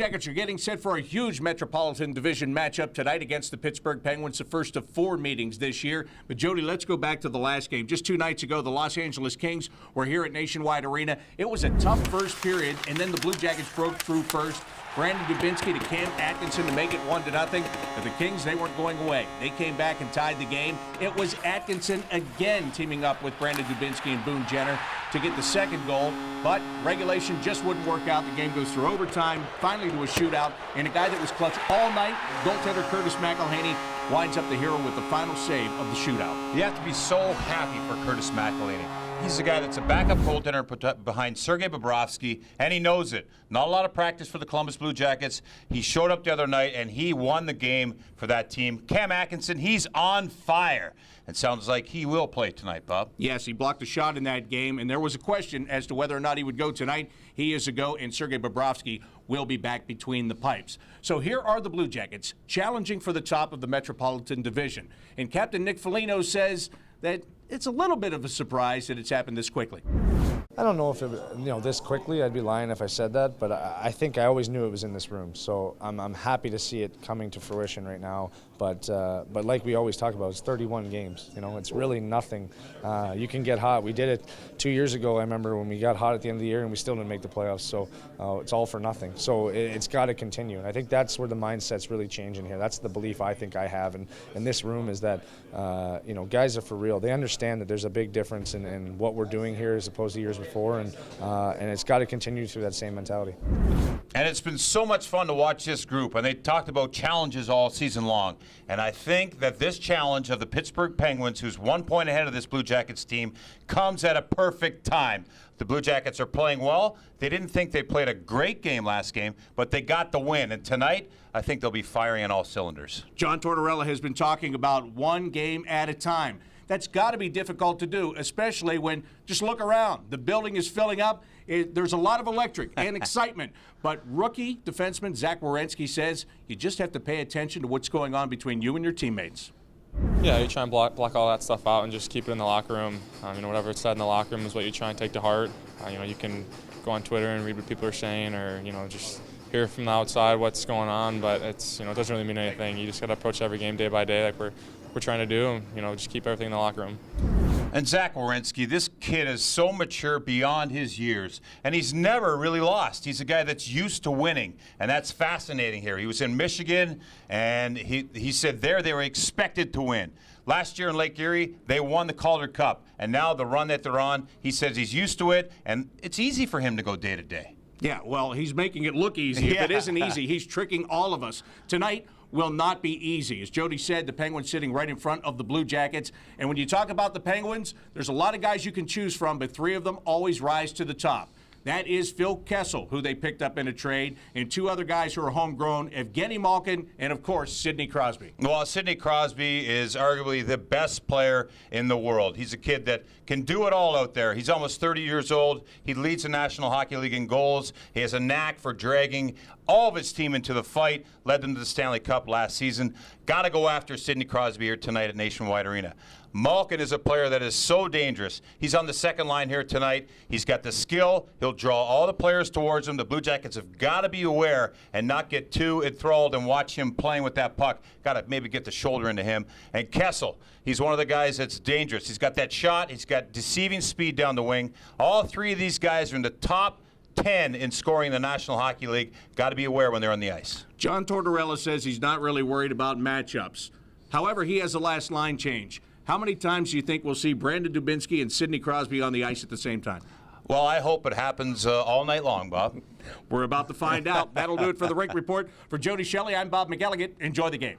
Jackets are getting set for a huge Metropolitan Division matchup tonight against the Pittsburgh Penguins, the first of 4 meetings this year. But, Jody, let's go back to the last game. Just 2 nights ago, the Los Angeles Kings were here at Nationwide Arena. It was a tough first period, and then the Blue Jackets broke through first. Brandon Dubinsky to Cam Atkinson to make it 1-0. But the Kings, they weren't going away. They came back and tied the game. It was Atkinson again teaming up with Brandon Dubinsky and Boone Jenner to get the second goal. But regulation just wouldn't work out. The game goes through overtime, finally to a shootout. And a guy that was clutch all night, goaltender Curtis McElhaney, winds up the hero with the final save of the shootout. You have to be so happy for Curtis McElhaney. He's a guy that's a backup goaltender behind Sergei Bobrovsky, and he knows it. Not a lot of practice for the Columbus Blue Jackets. He showed up the other night, and he won the game for that team. Cam Atkinson, he's on fire. It sounds like he will play tonight, Bob. Yes, he blocked a shot in that game, and there was a question as to whether or not he would go tonight. He is a go, and Sergei Bobrovsky will be back between the pipes. So here are the Blue Jackets challenging for the top of the Metropolitan Division. And Captain Nick Foligno says that it's a little bit of a surprise that it's happened this quickly. I don't know if it, this quickly. I'd be lying if I said that, but I think I always knew it was in this room. So I'm happy to see it coming to fruition right now. But like we always talk about, it's 31 games. It's really nothing. You can get hot. We did it 2 years ago. I remember when we got hot at the end of the year and we still didn't make the playoffs. So it's all for nothing. So it's got to continue. And I think that's where the mindset's really changing here. That's the belief I think I have in this room is that guys are for real. They understand that there's a big difference in what we're doing here as opposed to years before, and it's got to continue through that same mentality. And it's been so much fun to watch this group, and they talked about challenges all season long. And I think that this challenge of the Pittsburgh Penguins, who's 1 point ahead of this Blue Jackets team, comes at a perfect time. The Blue Jackets are playing well. They didn't think they played a great game last game, but they got the win. And tonight, I think they'll be firing on all cylinders. John Tortorella has been talking about 1 game at a time. That's got to be difficult to do, especially when, just look around. The building is filling up. There's a lot of electric and excitement. But rookie defenseman Zach Werenski says you just have to pay attention to what's going on between you and your teammates. Yeah, you try and block all that stuff out and just keep it in the locker room. Whatever it's said in the locker room is what you try and take to heart. You can go on Twitter and read what people are saying, or just hear from the outside what's going on. But it doesn't really mean anything. You just got to approach every game day by day, like we're trying to do. Just keep everything in the locker room. And Zach Werenski, this kid is so mature beyond his years, and he's never really lost. He's a guy that's used to winning, and that's fascinating here. He was in Michigan, and he said there they were expected to win. Last year in Lake Erie, they won the Calder Cup, and now the run that they're on, he says he's used to it, and it's easy for him to go day to day. Yeah, well, he's making it look easy. If it isn't easy, he's tricking all of us. Tonight will not be easy. As Jody said, the Penguins sitting right in front of the Blue Jackets. And when you talk about the Penguins, there's a lot of guys you can choose from, but 3 of them always rise to the top. That is Phil Kessel, who they picked up in a trade, and 2 other guys who are homegrown, Evgeny Malkin and, of course, Sidney Crosby. Well, Sidney Crosby is arguably the best player in the world. He's a kid that can do it all out there. He's almost 30 years old. He leads the National Hockey League in goals. He has a knack for dragging all of his team into the fight, led them to the Stanley Cup last season. Got to go after Sidney Crosby here tonight at Nationwide Arena. Malkin is a player that is so dangerous. He's on the second line here tonight. He's got the skill. He'll draw all the players towards him. The Blue Jackets have got to be aware and not get too enthralled and watch him playing with that puck. Got to maybe get the shoulder into him. And Kessel, he's one of the guys that's dangerous. He's got that shot. He's got deceiving speed down the wing. All 3 of these guys are in the top 10 in scoring in the National Hockey League. Got to be aware when they're on the ice. John Tortorella says he's not really worried about matchups. However, he has a last line change. How many times do you think we'll see Brandon Dubinsky and Sidney Crosby on the ice at the same time? Well, I hope it happens all night long, Bob. We're about to find out. That'll do it for the Rink Report. For Jody Shelley, I'm Bob McElligott. Enjoy the game.